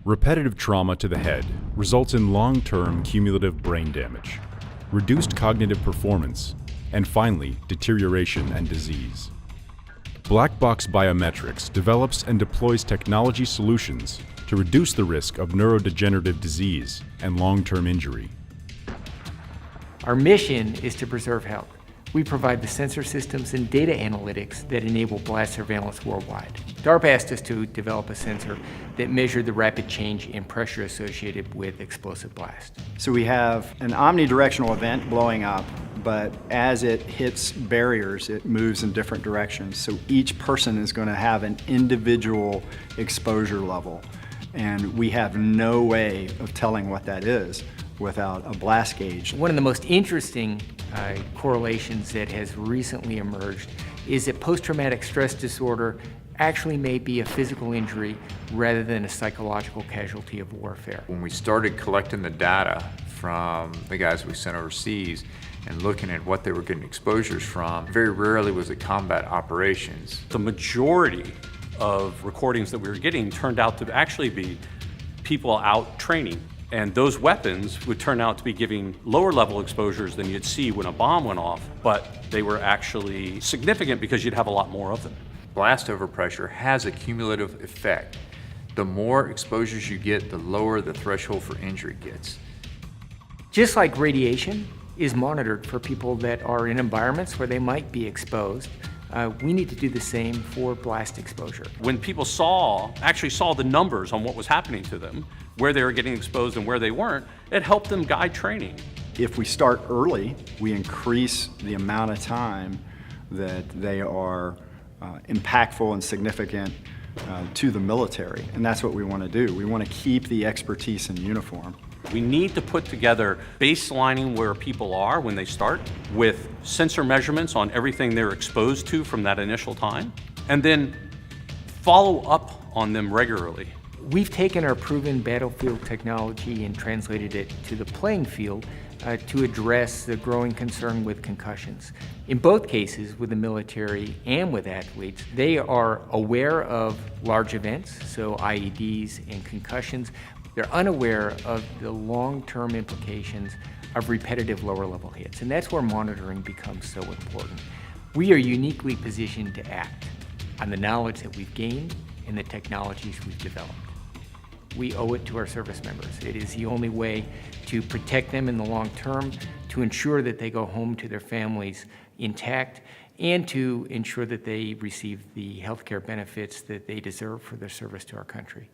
Repetitive trauma to the head results in long-term cumulative brain damage, reduced cognitive performance, and finally, deterioration and disease. Black Box Biometrics develops and deploys technology solutions to reduce the risk of neurodegenerative disease and long-term injury. Our mission is to preserve health. We provide the sensor systems and data analytics that enable blast surveillance worldwide. DARPA asked us to develop a sensor that measured the rapid change in pressure associated with explosive blast. So we have an omnidirectional event blowing up, but as it hits barriers, it moves in different directions. So each person is going to have an individual exposure level, and we have no way of telling what that is without a blast gauge. One of the most interesting correlations that has recently emerged is that post-traumatic stress disorder actually may be a physical injury rather than a psychological casualty of warfare. When we started collecting the data from the guys we sent overseas and looking at what they were getting exposures from, very rarely was it combat operations. The majority of recordings that we were getting turned out to actually be people out training. And those weapons would turn out to be giving lower level exposures than you'd see when a bomb went off, but they were actually significant because you'd have a lot more of them. Blast overpressure has a cumulative effect. The more exposures you get, the lower the threshold for injury gets. Just like radiation is monitored for people that are in environments where they might be exposed, we need to do the same for blast exposure. When people actually saw the numbers on what was happening to them, where they were getting exposed and where they weren't, it helped them guide training. If we start early, we increase the amount of time that they are impactful and significant to the military, and that's what we want to do. We want to keep the expertise in uniform. We need to put together baselining where people are when they start with sensor measurements on everything they're exposed to from that initial time, and then follow up on them regularly. We've taken our proven battlefield technology and translated it to the playing field to address the growing concern with concussions. In both cases, with the military and with athletes, they are aware of large events, so IEDs and concussions. They're unaware of the long-term implications of repetitive lower-level hits, and that's where monitoring becomes so important. We are uniquely positioned to act on the knowledge that we've gained and the technologies we've developed. We owe it to our service members. It is the only way to protect them in the long term, to ensure that they go home to their families intact, and to ensure that they receive the health care benefits that they deserve for their service to our country.